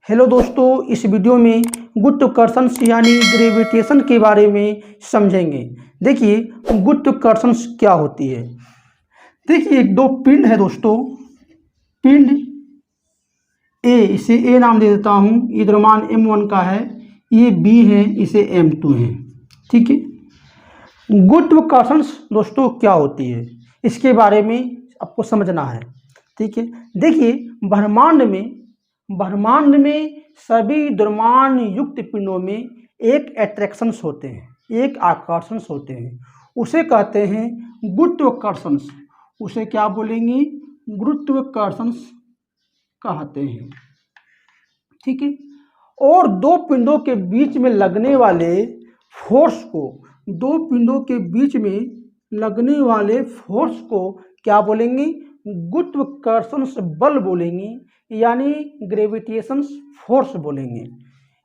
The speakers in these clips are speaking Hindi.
हेलो दोस्तों, इस वीडियो में गुरुत्वाकर्षण यानी ग्रेविटेशन के बारे में समझेंगे। देखिए गुरुत्वाकर्षण क्या होती है। देखिए दो पिंड है दोस्तों, पिंड ए, इसे ए नाम दे देता हूँ, ये द्रव्यमान m1 का है, ये b है, इसे m2 है। ठीक है, गुरुत्वाकर्षण दोस्तों क्या होती है इसके बारे में आपको समझना है। ठीक है, देखिए ब्रह्मांड में सभी द्रव्यमान युक्त पिंडों में एक अट्रैक्शंस होते हैं, एक आकर्षण होते हैं, उसे कहते हैं गुरुत्वाकर्षण। उसे क्या बोलेंगे? गुरुत्वाकर्षण कहते हैं। ठीक है, और दो पिंडों के बीच में लगने वाले फोर्स को, दो पिंडों के बीच में लगने वाले फोर्स को क्या बोलेंगे? गुरुत्वाकर्षण बल बोलेंगे, यानी ग्रेविटेशन फोर्स बोलेंगे।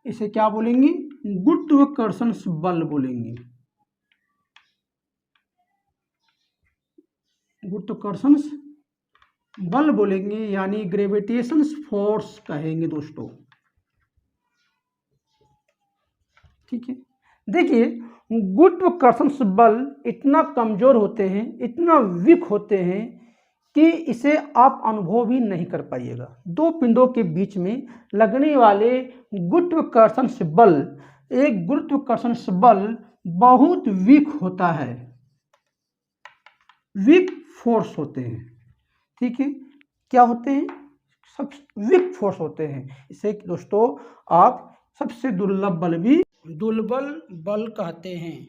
इसे क्या बोलेंगे? गुरुत्वाकर्षण बल बोलेंगे, गुरुत्वाकर्षण बल बोलेंगे, यानी ग्रेविटेशन फोर्स कहेंगे दोस्तों। ठीक है, देखिए गुरुत्वाकर्षण बल इतना कमजोर होते हैं, इतना वीक होते हैं कि इसे आप अनुभव भी नहीं कर पाइएगा। दो पिंडों के बीच में लगने वाले गुरुत्वाकर्षण बल, एक गुरुत्वाकर्षण बल बहुत वीक होता है, वीक फोर्स होते हैं। ठीक है, क्या होते हैं? सब वीक फोर्स होते हैं। इसे दोस्तों आप सबसे दुर्लभ बल भी दुर्बल बल कहते हैं,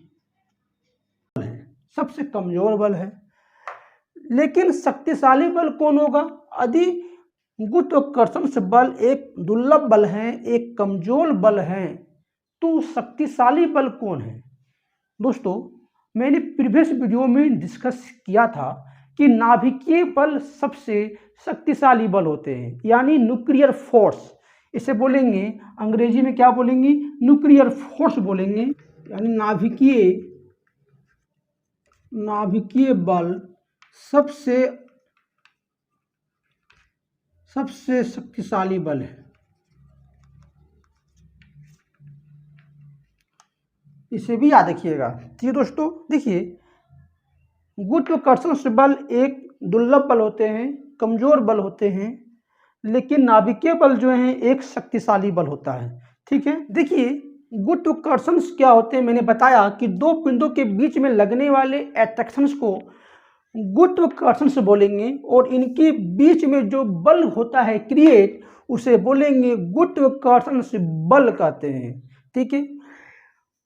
सबसे कमजोर बल है। लेकिन शक्तिशाली बल कौन होगा? यदि गुरुत्वाकर्षण बल एक दुर्लभ बल है, एक कमजोर बल है, तो शक्तिशाली बल कौन है? दोस्तों मैंने प्रीवियस वीडियो में डिस्कस किया था कि नाभिकीय बल सबसे शक्तिशाली बल होते हैं, यानी न्यूक्लियर फोर्स। इसे बोलेंगे अंग्रेजी में क्या बोलेंगे? न्यूक्लियर फोर्स बोलेंगे, यानी नाभिकीय बल सबसे शक्तिशाली बल है। इसे भी याद रखिएगा। ठीक है दोस्तों, देखिए गुरुत्वाकर्षण बल एक दुर्लभ बल होते हैं, कमजोर बल होते हैं, लेकिन नाभिकीय बल जो है एक शक्तिशाली बल होता है। ठीक है, देखिए गुरुत्वाकर्षण क्या होते हैं। मैंने बताया कि दो पिंडों के बीच में लगने वाले अट्रैक्शंस को गुरुत्वाकर्षण से बोलेंगे, और इनके बीच में जो बल होता है क्रिएट, उसे बोलेंगे गुरुत्वाकर्षण से बल कहते हैं। ठीक है,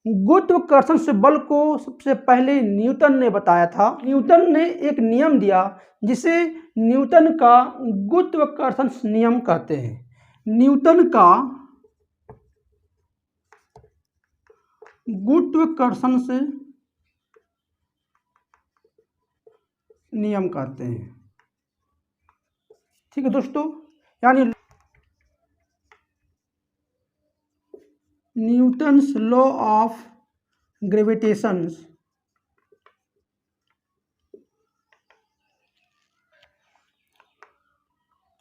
गुरुत्वाकर्षण से बल को सबसे पहले न्यूटन ने बताया था। न्यूटन ने एक नियम दिया जिसे न्यूटन का गुरुत्वाकर्षण नियम कहते हैं। न्यूटन का गुरुत्वाकर्षण से नियम कहते हैं। ठीक है दोस्तों, यानी न्यूटन्स लॉ ऑफ ग्रेविटेशन।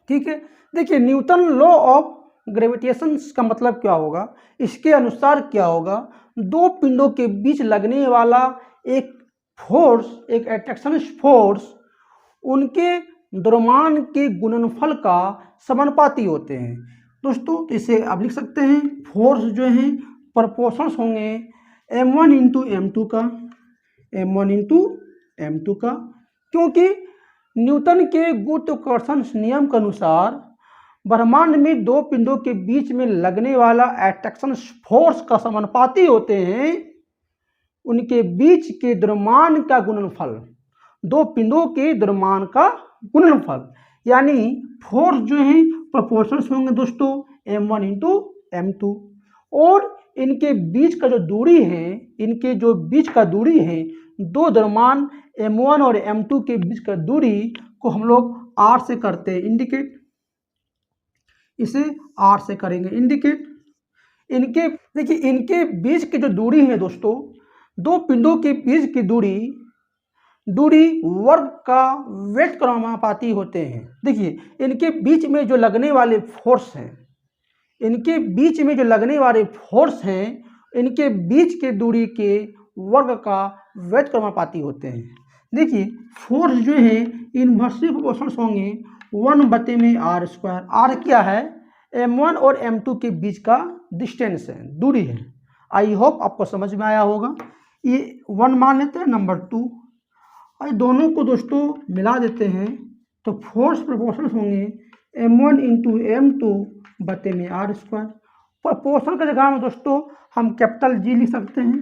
ठीक है, देखिए न्यूटन लॉ ऑफ ग्रेविटेशन का मतलब क्या होगा? इसके अनुसार क्या होगा? दो पिंडों के बीच लगने वाला एक फोर्स, एक अट्रैक्शन फोर्स, उनके द्रव्यमान के गुणनफल का समानुपाती होते हैं दोस्तों। तो इसे आप लिख सकते हैं, फोर्स जो हैं प्रोपोर्शंस होंगे m1 इंटू m2 का, m1 इंटू m2 का, क्योंकि न्यूटन के गुरुत्वाकर्षण नियम के अनुसार ब्रह्मांड में दो पिंडों के बीच में लगने वाला अट्रैक्शन फोर्स का समानुपाती होते हैं उनके बीच के द्रव्यमान का गुणनफल, दो पिंडों के द्रव्यमान का गुणनफल, यानी फोर्स जो है प्रोपोर्शंस होंगे दोस्तों m1 इंटू m2, और इनके बीच का जो दूरी है, इनके जो बीच का दूरी है, दो द्रव्यमान m1 और m2 के बीच का दूरी को हम लोग r से करते हैं इंडिकेट। इसे r से करेंगे इंडिकेट। इनके देखिए इनके बीच की जो दूरी है दोस्तों, दो पिंडों के बीच की दूरी वर्ग का वेट के समानुपाती होते हैं। देखिए इनके बीच में जो लगने वाले फोर्स हैं, इनके बीच में जो लगने वाले फोर्स हैं, इनके बीच के दूरी के वर्ग का वैध क्रमानुपाती होते हैं। देखिए फोर्स जो है इनवर्सली प्रोपोर्शनल होंगे 1/r²। r क्या है? m1 और m2 के बीच का डिस्टेंस है, दूरी है। आई होप आपको समझ में आया होगा। ये 1 मान लेते हैं, नंबर 2, और दोनों को दोस्तों मिला देते हैं तो फोर्स प्रोपोर्शनल होंगे m1 इंटू m2/r²। प्रोपोर्शनल की जगह में दोस्तों हम कैपिटल G लिख सकते हैं,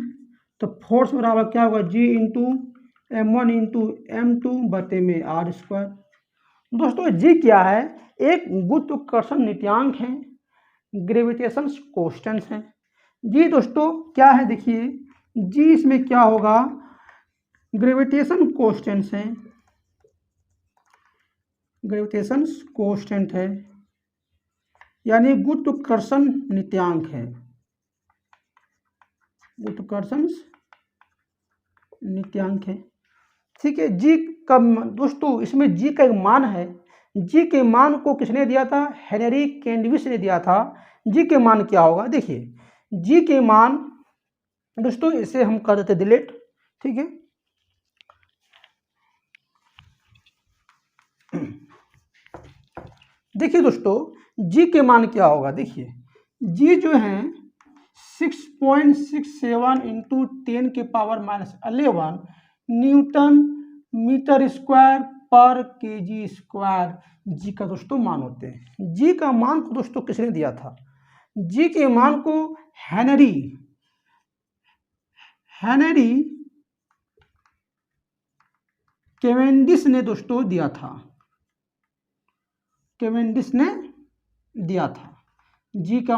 तो फोर्स बराबर क्या होगा? G into m1 into m2/r²। दोस्तों G क्या है? एक गुरुत्वाकर्षण नित्यांक है, ग्रेविटेशन कांस्टेंट है। G दोस्तों क्या है? देखिए G इसमें क्या होगा? ग्रेविटेशन कांस्टेंट है, ग्रेविटेशन कांस्टेंट है, यानी गुरुत्वाकर्षण नित्यांक है, गुरुत्वाकर्षण नित्यांक है। ठीक है। G का दोस्तों इसमें G का एक मान है। G के मान को किसने दिया था? हेनरी कैंडिविस ने दिया था। G के मान क्या होगा? देखिए G के मान दोस्तों, इसे हम कर देते डिलीट। ठीक है। देखिए दोस्तों G के मान क्या होगा? देखिए G जो है 6.67 इंटू 10⁻11 न्यूटन मीटर स्क्वायर पर केजी स्क्वायर G का दोस्तों मान होते हैं। G का मान को दोस्तों किसने दिया था? G के मान को हेनरी कैवेंडिश ने दोस्तों दिया था, कैवेंडिश ने दिया था। G का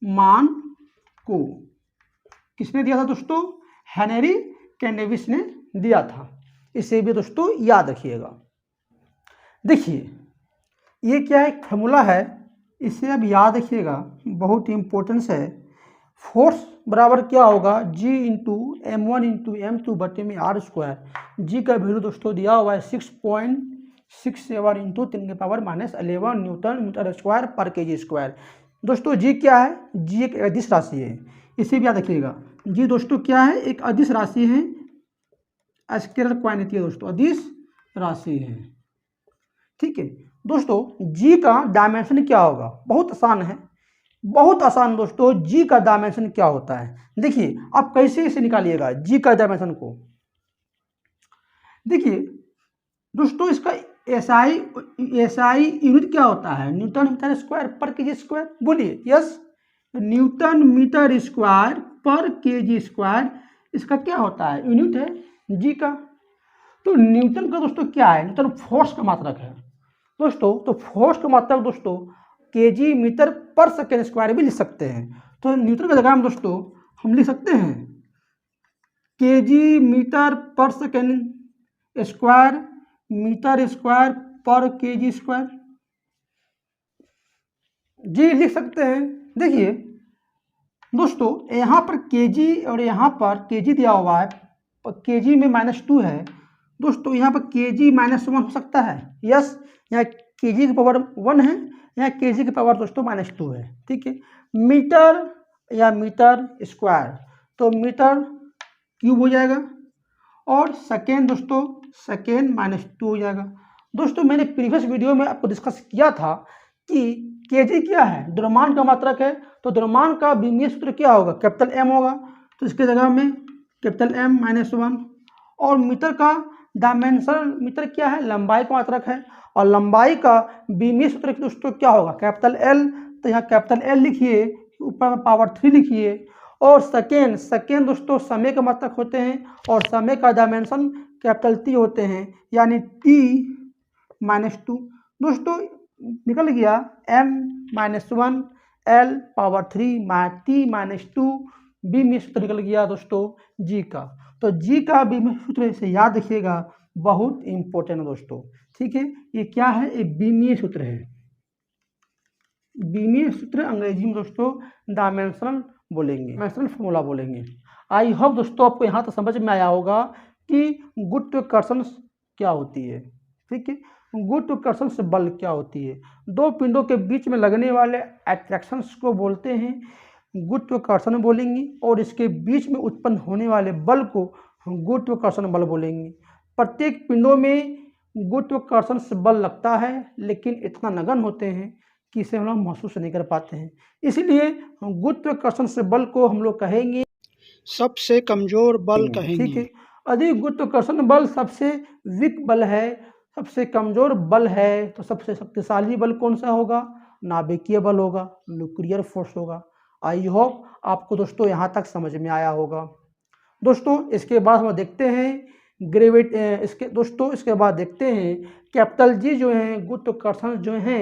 मान को किसने दिया था दोस्तों? हेनरी कैंडिविस ने दिया था। इसे भी दोस्तों याद रखिएगा। देखिए ये क्या एक फॉर्मूला है, इसे अब याद रखिएगा, बहुत इंपॉर्टेंस है। फोर्स बराबर क्या होगा? G into m1 into m2/r²। G का वैल्यू दोस्तों दिया हुआ है 6.67 इंटू 10⁻11 न्यूटन मीटर स्क्वायर पर केजी स्क्वायर। दोस्तों G क्या है? G एक अदिश राशि है, इसे भी याद रखिएगा। G दोस्तों क्या है? एक अदिश राशि है, स्केलर क्वांटिटी है दोस्तों, अदिश राशि है। ठीक है दोस्तों, G का डायमेंशन क्या होगा? बहुत आसान है, बहुत आसान दोस्तों। G का डायमेंशन क्या होता है? देखिए आप कैसे इसे निकालिएगा G का डायमेंशन को। देखिए दोस्तों इसका SI यूनिट क्या होता है? न्यूटन मीटर स्क्वायर पर केजी स्क्वायर। बोलिए यस, न्यूटन मीटर स्क्वायर पर केजी स्क्वायर इसका क्या होता है? यूनिट है G का। तो न्यूटन का दोस्तों क्या है? न्यूटन फोर्स का मात्रक है दोस्तों। तो फोर्स का मात्रक दोस्तों केजी मीटर पर सेकेंड स्क्वायर भी लिख सकते हैं। तो न्यूटन की जगह में दोस्तों हम लिख सकते हैं केजी मीटर पर सेकेंड स्क्वायर, मीटर स्क्वायर पर केजी स्क्वायर जी लिख सकते हैं। देखिए दोस्तों यहाँ पर केजी और यहाँ पर केजी दिया हुआ है, केजी में -2 है दोस्तों, यहाँ पर केजी -1 हो सकता है। यस, यहाँ केजी की पावर 1 है, यहाँ केजी की पावर दोस्तों -2 है। ठीक है। मीटर या मीटर स्क्वायर, तो मीटर क्यूब हो जाएगा, और सेकेंड दोस्तों सेकेंड -2 हो जाएगा। दोस्तों मैंने प्रीवियस वीडियो में आपको डिस्कस किया था कि केजी क्या है? द्रव्यमान का मात्रक है, तो द्रव्यमान का बीमीय सूत्र क्या होगा? कैपिटल M होगा, तो इसके जगह में कैपिटल M -1। और मीटर का डायमेंशन, मीटर क्या है? लंबाई का मात्रक है, और लंबाई का बीमीय सूत्र दोस्तों क्या होगा? Capital L। तो यहाँ कैपिटल L लिखिए, ऊपर में पावर 3 लिखिए। और सेकेंड दोस्तों समय के मात्रक होते हैं, और समय का डायमेंशन कैपिटल T होते हैं, यानी T -2। दोस्तों निकल गया M-1 L पावर 3 T -2 बीमीय सूत्र निकल गया दोस्तों G का। तो G का बीमीय सूत्र से याद रखिएगा, बहुत इंपॉर्टेंट है दोस्तों। ठीक है, ये क्या है? ये बीमीय सूत्र है। बीमीय सूत्र अंग्रेजी में दोस्तों डायमेंशनल बोलेंगे, डायमेंशनल फॉर्मूला बोलेंगे। आई होप दोस्तों आपको यहाँ तक समझ में आया होगा कि गुरुत्वाकर्षण क्या होती है। ठीक है, गुरुत्वाकर्षण से बल क्या होती है। दो पिंडों के बीच में लगने वाले अट्रैक्शंस को बोलते हैं गुरुत्वाकर्षण बोलेंगे, और इसके बीच में उत्पन्न होने वाले बल को गुरुत्वाकर्षण बल बोलेंगे। प्रत्येक पिंडों में गुरुत्वाकर्षण से बल लगता है, लेकिन इतना नगण्य होते हैं कि इसे हम लोग महसूस नहीं कर पाते हैं। इसलिए गुरुत्वाकर्षण से बल को हम लोग कहेंगे सबसे कमजोर बल कहेंगे। ठीक है। अधिक गुरुत्वाकर्षण बल सबसे वीक बल है, सबसे कमजोर बल है। तो सबसे शक्तिशाली बल कौन सा होगा? नाभिकीय बल होगा, न्यूक्लियर फोर्स होगा। आई होप आपको दोस्तों यहाँ तक समझ में आया होगा। दोस्तों इसके बाद हम देखते हैं इसके बाद देखते हैं कैपिटल जी जो है गुरुत्वाकर्षण जो है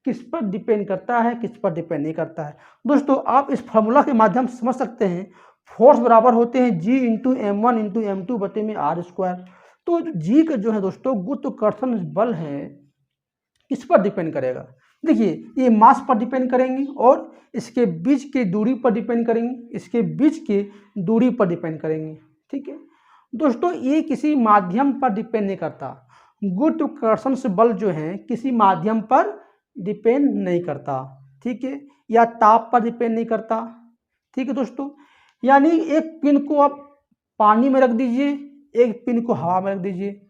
किस पर डिपेंड करता है, किस पर डिपेंड नहीं करता है। दोस्तों आप इस फार्मूला के माध्यम से समझ सकते हैं, फोर्स बराबर होते हैं G into M1 into M2 बटे में R²। तो G का जो है दोस्तों गुरुत्वाकर्षण बल है किस पर डिपेंड करेगा? देखिए ये मास पर डिपेंड करेंगे और इसके बीच की दूरी पर डिपेंड करेंगे, इसके बीच की दूरी पर डिपेंड करेंगे। ठीक है दोस्तों, ये किसी माध्यम पर डिपेंड नहीं करता। गुरुत्वाकर्षण से बल जो है किसी माध्यम पर डिपेंड नहीं करता, ठीक है, या ताप पर डिपेंड नहीं करता। ठीक है दोस्तों, यानी एक पिन को आप पानी में रख दीजिए, एक पिन को हवा में रख दीजिए,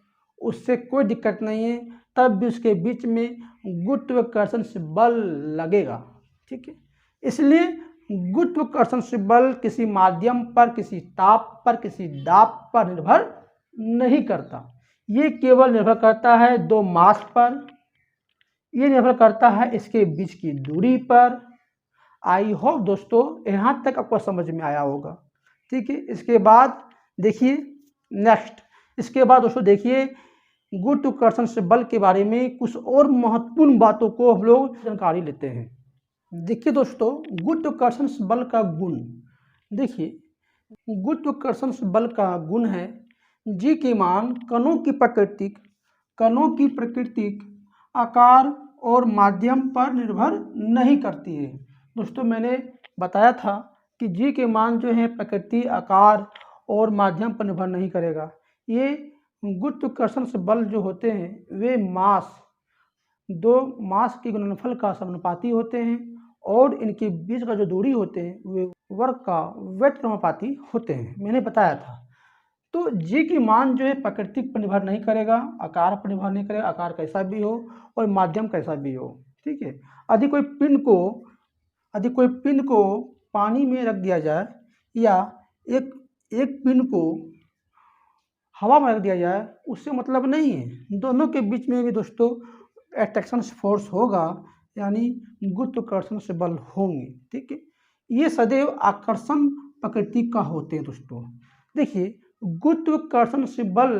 उससे कोई दिक्कत नहीं है, तब भी उसके बीच में गुरुत्वाकर्षण से बल लगेगा। ठीक है, इसलिए गुरुत्वाकर्षण से बल किसी माध्यम पर, किसी ताप पर, किसी दाब पर निर्भर नहीं करता। ये केवल निर्भर करता है दो मास पर, ये निर्भर करता है इसके बीच की दूरी पर। आई होप दोस्तों यहाँ तक आपको समझ में आया होगा। ठीक है, इसके बाद देखिए नेक्स्ट, इसके बाद दोस्तों देखिए गुरुत्वाकर्षण से बल के बारे में कुछ और महत्वपूर्ण बातों को हम लोग जानकारी लेते हैं। देखिए दोस्तों गुरुत्वाकर्षण से बल का गुण, देखिए गुरुत्वाकर्षण से बल का गुण है जी के मान कणों की प्राकृतिक आकार और माध्यम पर निर्भर नहीं करती है। दोस्तों मैंने बताया था कि जी के मान जो है प्राकृतिक आकार और माध्यम पर निर्भर नहीं करेगा। ये गुरुत्वाकर्षण से बल जो होते हैं वे दो मास के गुणनफल का समानुपाती होते हैं और इनके बीच का जो दूरी होते हैं वे वर्ग का व्युत्क्रमानुपाती होते हैं, मैंने बताया था। तो जी की मान जो है प्राकृतिक पर निर्भर नहीं करेगा, आकार पर निर्भर नहीं करेगा, आकार कैसा भी हो और माध्यम कैसा भी हो। ठीक है, यदि कोई पिन को पानी में रख दिया जाए या एक पिन को हवा में रख दिया जाए, उससे मतलब नहीं है, दोनों के बीच में भी दोस्तों अट्रैक्शन फोर्स होगा, यानी गुरुत्वाकर्षण से बल होंगे। ठीक है, ये सदैव आकर्षण प्रकृति का होते हैं। दोस्तों देखिए गुरुत्वाकर्षण से बल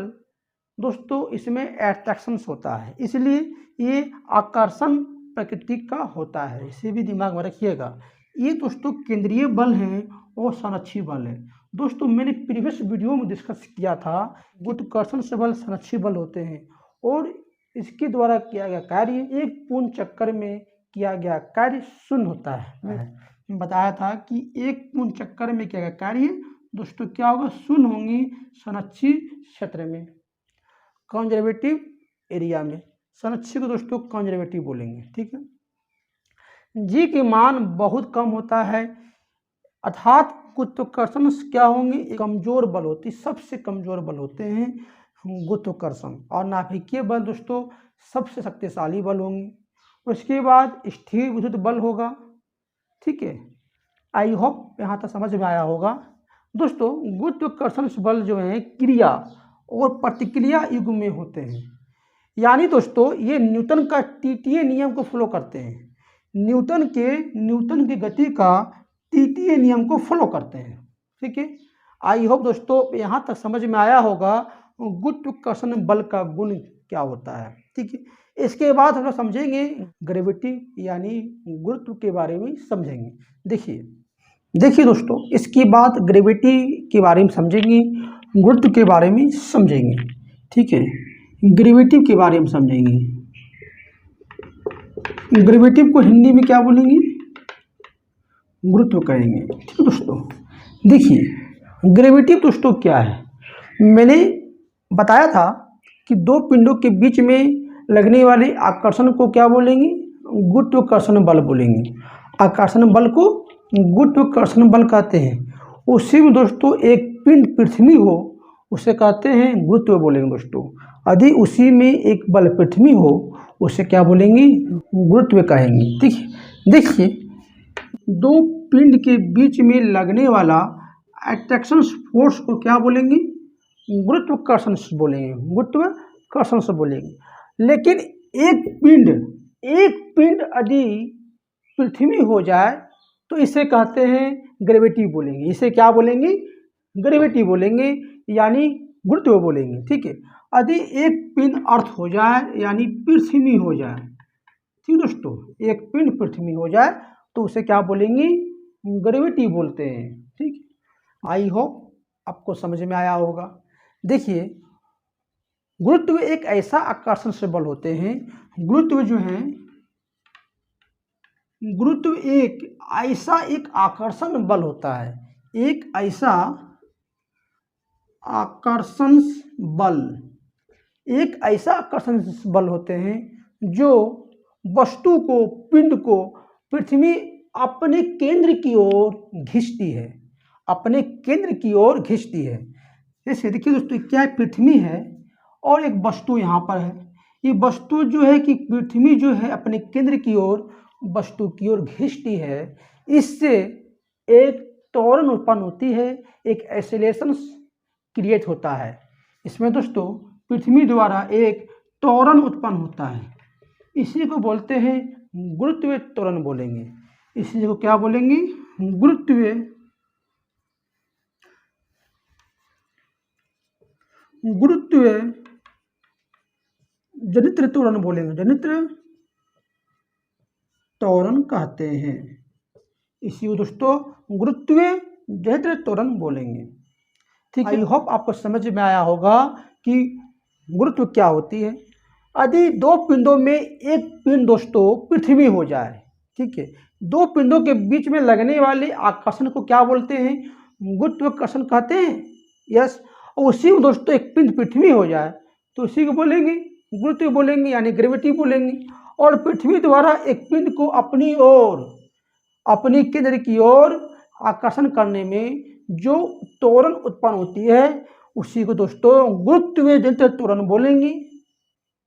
दोस्तों इसमें अट्रैक्शंस होता है, इसलिए ये आकर्षण प्रकृति का होता है, इसे भी दिमाग में रखिएगा। ये दोस्तों केंद्रीय बल है और संरक्षी बल है। दोस्तों मैंने प्रीवियस वीडियो में डिस्कस किया था गुरुत्वाकर्षण से बल संरक्षी बल होते हैं और इसके द्वारा किया गया कार्य एक पूर्ण चक्कर में किया गया कार्य शून्य होता है। मैं बताया था कि एक पूर्ण चक्कर में किया गया कार्य दोस्तों क्या होगा, शून्य होंगी संरक्षी क्षेत्र में, कंजर्वेटिव एरिया में। संरक्षी को दोस्तों कंजर्वेटिव बोलेंगे। ठीक है, जी के मान बहुत कम होता है, अर्थात गुरुत्वाकर्षण क्या होंगे, कमजोर बल होती, सबसे कमजोर बल होते हैं गुरुत्वाकर्षण, और नाभिकीय बल दोस्तों सबसे शक्तिशाली बल होंगे। उसके बाद स्थिर विद्युत बल होगा। ठीक है, आई होप यहाँ तक समझ में आया होगा। दोस्तों गुरुत्वाकर्षण बल जो है क्रिया और प्रतिक्रिया युग में होते हैं, यानी दोस्तों ये न्यूटन का तृतीय नियम को फॉलो करते हैं, न्यूटन की गति का तृतीय नियम को फॉलो करते हैं। ठीक है, आई होप दोस्तों यहाँ तक समझ में आया होगा गुरुत्वाकर्षण बल का गुण क्या होता है। ठीक है, इसके बाद हम लोग समझेंगे ग्रेविटी यानी गुरुत्व के बारे में समझेंगे। देखिए दोस्तों इसके बाद ग्रेविटी के बारे में समझेंगे, गुरुत्व के बारे में समझेंगे। ठीक है, ग्रेविटी के बारे में समझेंगे। ग्रेविटी को हिंदी में क्या बोलेंगे, गुरुत्व कहेंगे। ठीक है दोस्तों, देखिए ग्रेविटी दोस्तों क्या है, मैंने बताया था कि दो पिंडों के बीच में लगने वाले आकर्षण को क्या बोलेंगे? गुरुत्वाकर्षण बल बोलेंगे। आकर्षण बल को गुरुत्वाकर्षण बल कहते हैं। उसी में दोस्तों एक पिंड पृथ्वी हो उसे कहते हैं गुरुत्व बोलेंगे दोस्तों। यदि उसी में एक बल पृथ्वी हो उसे क्या बोलेंगे? गुरुत्व कहेंगे। ठीक है, देखिए दो पिंड के बीच में लगने वाला अट्रैक्शन फोर्स को क्या बोलेंगे? गुरुत्वाकर्षण से बोलेंगे, गुरुत्वाकर्षण से बोलेंगे। लेकिन एक पिंड यदि पृथ्वी हो जाए तो इसे कहते हैं ग्रेविटी बोलेंगे। इसे क्या बोलेंगे? ग्रेविटी बोलेंगे, यानी गुरुत्व बोलेंगे। ठीक है, यदि एक पिंड अर्थ हो जाए यानी पृथ्वी हो जाए, ठीक दोस्तों, एक पिंड पृथ्वी हो जाए तो उसे क्या बोलेंगे? ग्रेविटी बोलते हैं। ठीक, आई होप आपको समझ में आया होगा। देखिए गुरुत्व एक ऐसा आकर्षण से बल होते हैं, गुरुत्व जो है, गुरुत्व एक ऐसा एक आकर्षण बल होता है, एक ऐसा आकर्षण बल, एक ऐसा आकर्षण बल होते हैं जो वस्तु को, पिंड को पृथ्वी अपने केंद्र की ओर खींचती है, अपने केंद्र की ओर खींचती है। जैसे देखिए दोस्तों, क्या है? पृथ्वी है और एक वस्तु यहाँ पर है। ये वस्तु जो है कि पृथ्वी जो है अपने केंद्र की ओर वस्तु की ओर खींचती है, इससे एक त्वरण उत्पन्न होती है, एक एक्सेलरेशन क्रिएट होता है। इसमें दोस्तों पृथ्वी द्वारा एक त्वरण उत्पन्न होता है, इसी को बोलते हैं गुरुत्वीय त्वरण बोलेंगे। इसी को क्या बोलेंगे? गुरुत्वीय जनित्र त्वरण बोलेंगे, जनित्र त्वरण कहते हैं। इसी को दोस्तों गुरुत्वीय जनित्र त्वरण बोलेंगे। ठीक है, आई होप आपको समझ में आया होगा कि गुरुत्व क्या होती है। यदि दो पिंडों में एक पिंड दोस्तों पृथ्वी हो जाए, ठीक है, दो पिंडों के बीच में लगने वाले आकर्षण को क्या बोलते हैं? गुरुत्वाकर्षण कहते हैं। यस, और उसी में दोस्तों एक पिंड पृथ्वी हो जाए तो उसी को बोलेंगे गुरुत्व बोलेंगे, यानी ग्रेविटी बोलेंगे। और पृथ्वी द्वारा एक पिंड को अपनी ओर, अपनी केंद्र की ओर आकर्षण करने में जो त्वरण उत्पन्न होती है उसी को दोस्तों गुरुत्वीय जनित्र त्वरण बोलेंगे,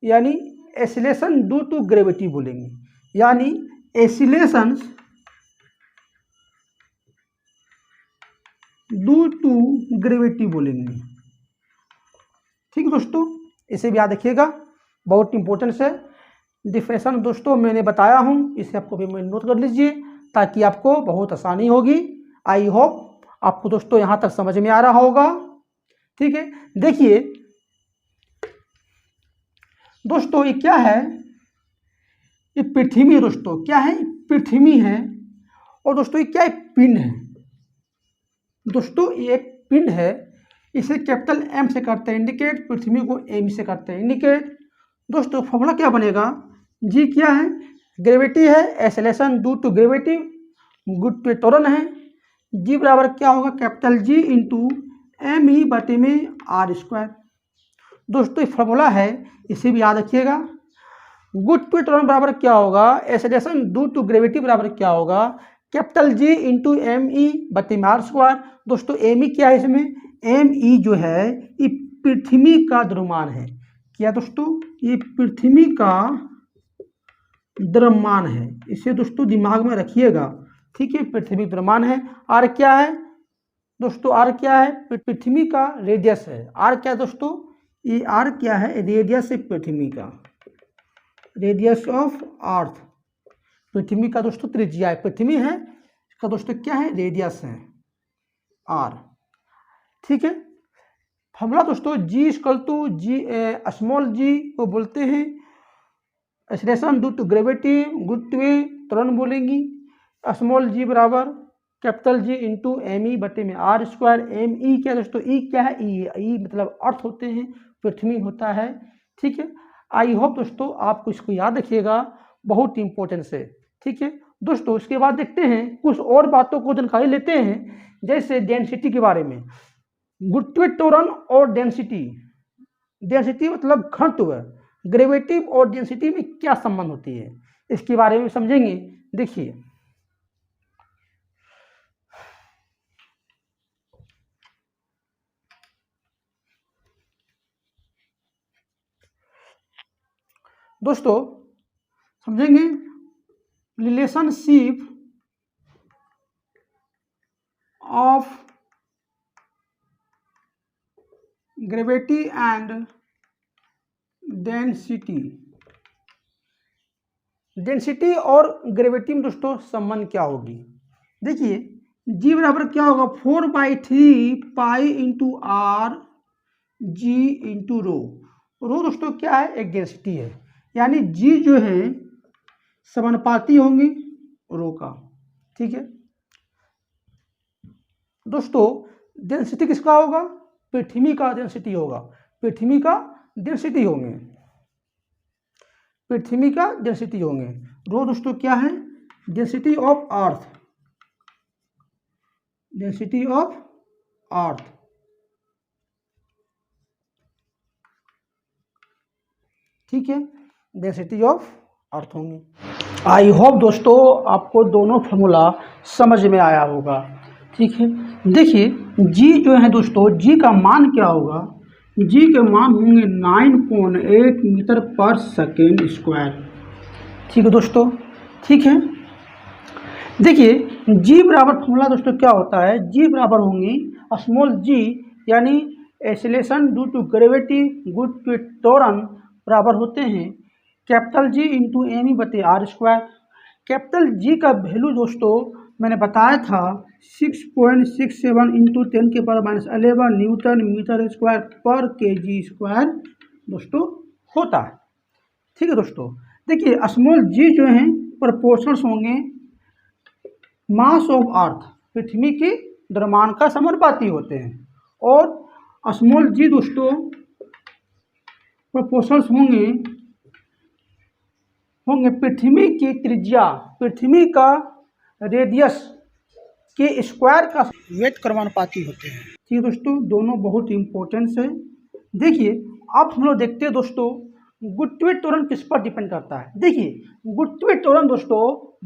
यानी एक्सीलरेशन ड्यू टू ग्रेविटी बोलेंगे, यानी एक्सीलरेशन ड्यू टू ग्रेविटी बोलेंगे। ठीक है दोस्तों, इसे भी याद रखिएगा, बहुत इंपॉर्टेंट है। डिफरेंशन दोस्तों मैंने बताया हूँ, इसे आपको भी नोट कर लीजिए ताकि आपको बहुत आसानी होगी। आई होप आपको दोस्तों यहाँ तक समझ में आ रहा होगा। ठीक है, देखिए दोस्तों ये क्या है? ये पृथ्वी है दोस्तों, क्या है? पृथ्वी है। और दोस्तों ये क्या है? पिंड है। दोस्तों ये पिंड है, इसे कैपिटल एम से करते हैं इंडिकेट, पृथ्वी को एम से करते हैं इंडिकेट। दोस्तों फॉर्मूला क्या बनेगा? जी क्या है? ग्रेविटी है, एक्सेलरेशन ड्यू टू ग्रेविटी, गुरुत्वीय त्वरण है। जी बराबर क्या होगा? Capital G into M E बटे में आर स्क्वायर। दोस्तों ये फॉर्मूला है, इसे भी याद रखिएगा। गुरुत्वीय त्वरण बराबर क्या होगा? एक्सेलरेशन ड्यू टू ग्रेविटी बराबर क्या होगा? Capital G into M E बटे में आर स्क्वायर। दोस्तों एम ई क्या है? इसमें एम ई जो है ये पृथ्वी का द्रव्यमान है। क्या दोस्तों? ये पृथ्वी का द्रव्यमान है, इसे दोस्तों दिमाग में रखिएगा। ठीक है, पृथ्वी द्रव्यमान है। आर क्या है दोस्तों? आर क्या है? पृथ्वी का रेडियस है। आर क्या है दोस्तों? ये आर क्या है? रेडियस है पृथ्वी का, रेडियस ऑफ अर्थ, पृथ्वी का दोस्तों त्रिज्या है, पृथ्वी है इसका दोस्तों क्या है? रेडियस है आर। ठीक है, फॉर्मूला दोस्तों G equal to G, small G को बोलते हैं एक्सेलरेशन ड्यू टू ग्रेविटी, गुरुत्वीय त्वरण बोलेंगी। स्मॉल जी बराबर capital G into M E बटे में आर स्क्वायर। एम ई क्या दोस्तों? ई क्या है? ई मतलब अर्थ होते हैं, पृथ्वी होता है। ठीक है, आई होप दोस्तों आपको इसको याद रखिएगा, बहुत इंपॉर्टेंट है। ठीक है दोस्तों, इसके बाद देखते हैं कुछ और बातों को जानकारी लेते हैं, जैसे डेंसिटी के बारे में। गुरुत्वीय त्वरण और डेंसिटी, डेंसिटी मतलब घनत्व, ग्रेविटी और डेंसिटी में क्या संबंध होती है, इसके बारे में समझेंगे। देखिए, दोस्तों समझेंगे relationship of gravity and density. Density और ग्रेविटी में दोस्तों संबंध क्या होगी। देखिए, जी बराबर क्या होगा 4/3 pi into r g into rho. Rho दोस्तों क्या है, एक डेंसिटी है, यानी जी जो है समानुपाती होंगे रो का। ठीक है दोस्तों, डेंसिटी किसका होगा, पृथ्वी का डेंसिटी होगा, पृथ्वी का डेंसिटी होंगे, पृथ्वी का डेंसिटी होंगे। रो दोस्तों क्या है, density of earth, density of earth. ठीक है, डेंसिटी ऑफ अर्थ होंगे। आई होप दोस्तों आपको दोनों फार्मूला समझ में आया होगा। ठीक है, देखिए जी जो है दोस्तों, जी का मान क्या होगा, जी के मान होंगे 9.8 मीटर पर सेकेंड स्क्वायर। ठीक है दोस्तों, ठीक है। देखिए जी बराबर फॉर्मूला दोस्तों क्या होता है, जी बराबर होंगी स्मॉल जी यानी एक्सेलरेशन ड्यू टू ग्रेविटी गुड टू त्वरण बराबर होते हैं capital G into M E बटे आर स्क्वायर। कैपिटल जी का वैल्यू दोस्तों मैंने बताया था 6.67 इंटू 10⁻11 न्यूटन मीटर स्क्वायर पर केजी स्क्वायर दोस्तों होता है। ठीक है दोस्तों, देखिए स्मॉल जी जो हैं प्रोपोर्शनल्स होंगे मास ऑफ अर्थ, पृथ्वी के द्रव्यमान का समानुपाती होते हैं, और स्मॉल जी दोस्तों प्रोपोर्शनल्स होंगे पृथ्वी की त्रिज्या, पृथ्वी का रेडियस के स्क्वायर का वेट क्रमानुपाती होते हैं। ठीक है दोस्तों, दोनों बहुत इंपॉर्टेंट है। देखिए अब हम लोग देखते हैं दोस्तों गुरुत्वीय त्वरण किस पर डिपेंड करता है। देखिए गुरुत्वीय त्वरण दोस्तों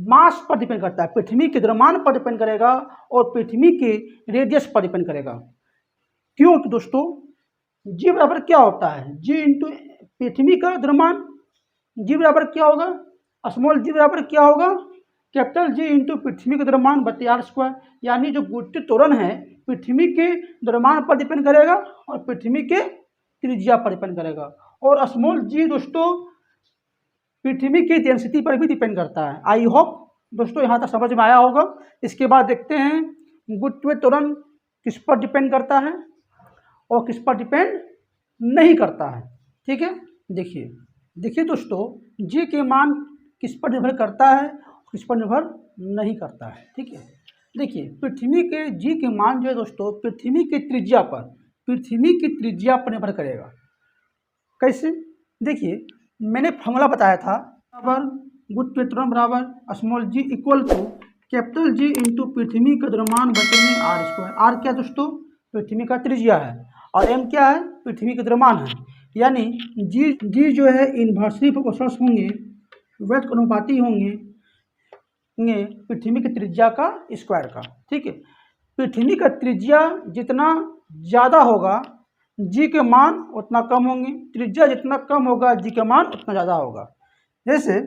मास पर डिपेंड करता है, पृथ्वी के द्रव्यमान पर डिपेंड करेगा और पृथ्वी के रेडियस पर डिपेंड करेगा। क्योंकि दोस्तों जी बराबर क्या होता है, जी इंटू पृथ्वी का द्रव्यमान, जी बराबर क्या होगा, स्मॉल जी बराबर क्या होगा कैपिटल जी इंटू पृथ्वी का द्रव्यमान बटे आर स्क्वायर। यानी जो गुरुत्वीय त्वरण है पृथ्वी के द्रव्यमान पर डिपेंड करेगा और पृथ्वी के त्रिज्या पर डिपेंड करेगा, और स्मॉल जी दोस्तों पृथ्वी की डेंसिटी पर भी डिपेंड करता है। आई होप दोस्तों यहाँ तक समझ में आया होगा। इसके बाद देखते हैं गुरुत्वीय त्वरण किस पर डिपेंड करता है और किस पर डिपेंड नहीं करता है। ठीक है, देखिए दोस्तों जी के मान किस पर निर्भर करता है, किस पर निर्भर नहीं करता है। ठीक है, देखिए पृथ्वी के जी के मान जो है दोस्तों पृथ्वी की त्रिज्या पर, पृथ्वी की त्रिज्या पर निर्भर करेगा। कैसे, देखिए मैंने फॉर्मूला बताया था बराबर गुरुत्वीय त्वरण बराबर small g equal to capital G into पृथ्वी का द्रव्यमान बटे में आर स्क्वायर। आर क्या दोस्तों, पृथ्वी का त्रिज्या है, और एम क्या है, पृथ्वी का द्रव्यमान है। यानी जी जो है इन्वर्सली प्रोपोर्शनल्स होंगे, वेट अनुपाती होंगे पृथ्वी की त्रिज्या का स्क्वायर का। ठीक है, पृथ्वी का त्रिज्या जितना ज़्यादा होगा जी के मान उतना कम होंगे, त्रिज्या जितना कम होगा जी का मान उतना ज़्यादा होगा। जैसे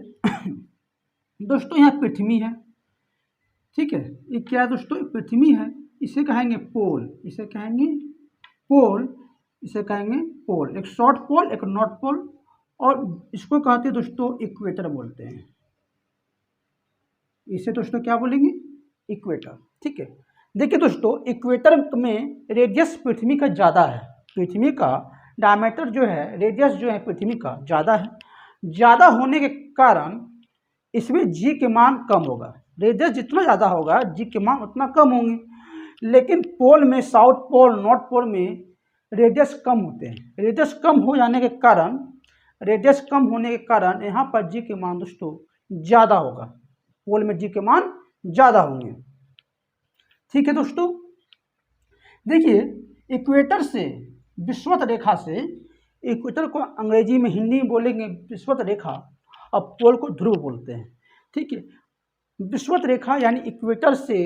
दोस्तों यहाँ पृथ्वी है, ठीक है, ये क्या है दोस्तों, पृथ्वी है, इसे कहेंगे पोल, इसे कहेंगे पोल, इसे कहेंगे पोल, एक शॉर्ट पोल एक नॉर्थ पोल, और इसको कहते हैं दोस्तों इक्वेटर बोलते हैं। इसे दोस्तों क्या बोलेंगे, इक्वेटर। ठीक है, देखिए दोस्तों इक्वेटर में रेडियस पृथ्वी का ज़्यादा है, पृथ्वी का डायमीटर जो है रेडियस जो है पृथ्वी का ज़्यादा है, ज़्यादा होने के कारण इसमें जी के मान कम होगा, रेडियस जितना ज़्यादा होगा जी के मान उतना कम होंगे। लेकिन पोल में साउथ पोल नॉर्थ पोल में रेडियस कम होते हैं, रेडियस कम हो जाने के कारण, रेडियस कम होने के कारण यहाँ पर जी के मान दोस्तों ज़्यादा होगा, पोल में जी के मान ज़्यादा होंगे। ठीक है दोस्तों, देखिए इक्वेटर से विषुवत रेखा से इक्वेटर को अंग्रेजी में, हिंदी में बोलेंगे विषुवत रेखा, और पोल को ध्रुव बोलते हैं। ठीक है, विषुवत रेखा यानी इक्वेटर से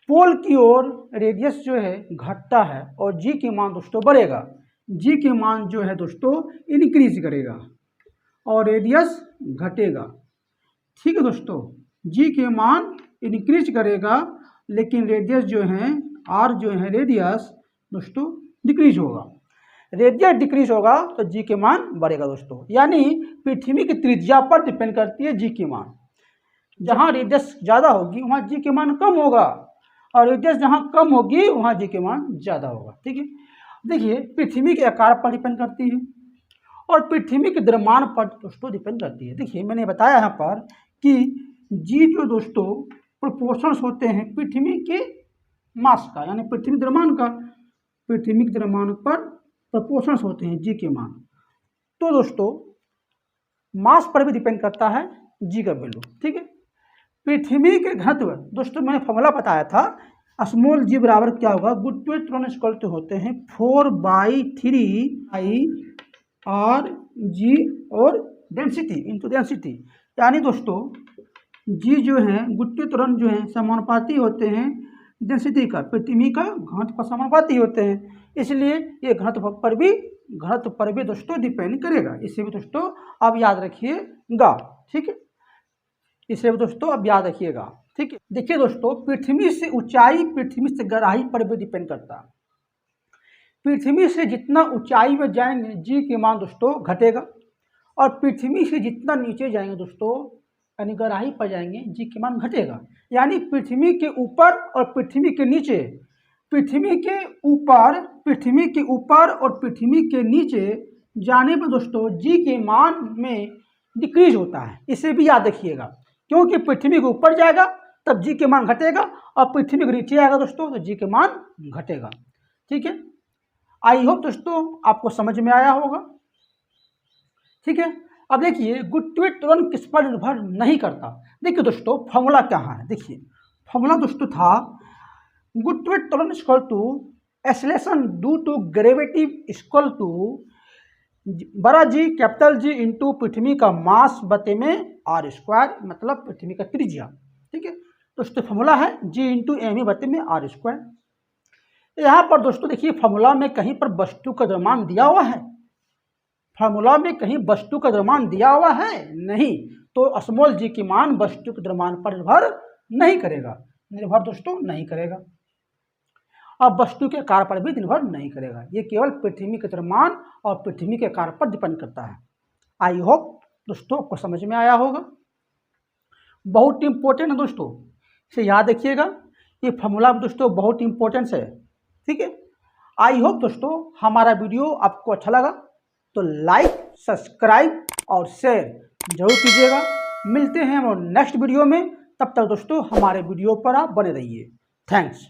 पोल की ओर रेडियस जो है घटता है और जी के मान दोस्तों बढ़ेगा। जी के मान जो है दोस्तों इंक्रीज करेगा और रेडियस घटेगा। ठीक है दोस्तों, जी के मान इंक्रीज करेगा लेकिन रेडियस जो है, आर जो है रेडियस दोस्तों डिक्रीज होगा। रेडियस डिक्रीज होगा तो जी के मान बढ़ेगा दोस्तों। यानी पृथ्वी की त्रिज्या पर डिपेंड करती है जी के मान। जहाँ रेडियस ज़्यादा होगी वहाँ जी के मान कम होगा, और रेडियस जहाँ कम होगी वहाँ जी के मान ज़्यादा होगा। ठीक है, देखिए पृथ्वी के आकार पर डिपेंड करती है और पृथ्वी के द्रव्यमान पर दोस्तों डिपेंड करती है। देखिए मैंने बताया यहाँ पर कि जी जो दोस्तों प्रोपोर्शंस होते हैं पृथ्वी के मास का, यानी पृथ्वी द्रव्यमान का, पृथ्वी के द्रव्यमान पर प्रोपोर्शंस होते हैं जी के मान। तो दोस्तों मास पर भी डिपेंड करता है जी का वैल्यू। ठीक है, पृथ्वी के घनत्व दोस्तों मैंने फॉर्मूला बताया था, स्मॉल जी बराबर क्या होगा, गुरुत्वीय त्वरण इक्वल टू होते हैं 4/3 आई आर जी और डेंसिटी इंटू डेंसिटी। यानी दोस्तों जी जो है गुरुत्वीय त्वरण जो है समानुपाती होते हैं डेंसिटी का, पृथ्वी का घनत्व पर समानुपाती होते हैं, इसलिए ये घनत्व पर भी दोस्तों डिपेंड करेगा। इसे भी दोस्तों आप याद रखिएगा। ठीक है, इसे भी दोस्तों आप याद रखिएगा। ठीक है, देखिए दोस्तों पृथ्वी से ऊंचाई, पृथ्वी से गहराई पर भी डिपेंड करता है। पृथ्वी से जितना ऊंचाई में जाएंगे जी के मान दोस्तों घटेगा, और पृथ्वी से जितना नीचे जाएंगे दोस्तों यानी गहराई पर जाएंगे जी के मान घटेगा। यानी पृथ्वी के ऊपर और पृथ्वी के नीचे, पृथ्वी के ऊपर और पृथ्वी के नीचे जाने पर दोस्तों जी के मान में डिक्रीज होता है। इसे भी याद रखिएगा, क्योंकि पृथ्वी के ऊपर जाएगा तब जी के मान घटेगा, और पृथ्वी के नीचे आएगा दोस्तों तो जी के मान घटेगा। ठीक है, आई होप दोस्तों आपको समझ में आया होगा। ठीक है, अब देखिए गुरुत्वीय त्वरण किस पर निर्भर नहीं करता। देखिए दोस्तों फॉर्मूला क्या है, देखिए फॉर्मूला दोस्तों था गुरुत्वीय त्वरण equal to acceleration due to gravity equal to बड़ा जी कैपिटल जी इंटू पृथ्वी का मास बटे में आर स्क्वायर, मतलब पृथ्वी का त्रिज्या। ठीक है दोस्तों, फॉर्मूला है जी इंटू एम बटे में आर स्क्वायर। यहाँ पर दोस्तों देखिए फॉर्मूला में कहीं पर वस्तु का द्रव्यमान दिया हुआ है, फॉर्मूला में कहीं वस्तु का द्रव्यमान दिया हुआ है नहीं, तो स्मॉल जी की मान वस्तु के द्रव्यमान पर निर्भर नहीं करेगा, अब वस्तु के आकार पर भी निर्भर नहीं करेगा। ये केवल पृथ्वी के द्रव्यमान और पृथ्वी के आकार पर डिपेंड करता है। आई होप दोस्तों आपको समझ में आया होगा। बहुत इंपॉर्टेंट है दोस्तों, इसे याद रखिएगा, ये फॉर्मूला दोस्तों बहुत इंपॉर्टेंट है। ठीक है, आई होप दोस्तों हमारा वीडियो आपको अच्छा लगा तो लाइक, सब्सक्राइब और शेयर जरूर कीजिएगा। मिलते हैं हम नेक्स्ट वीडियो में, तब तक दोस्तों हमारे वीडियो पर आप बने रहिए। थैंक्स।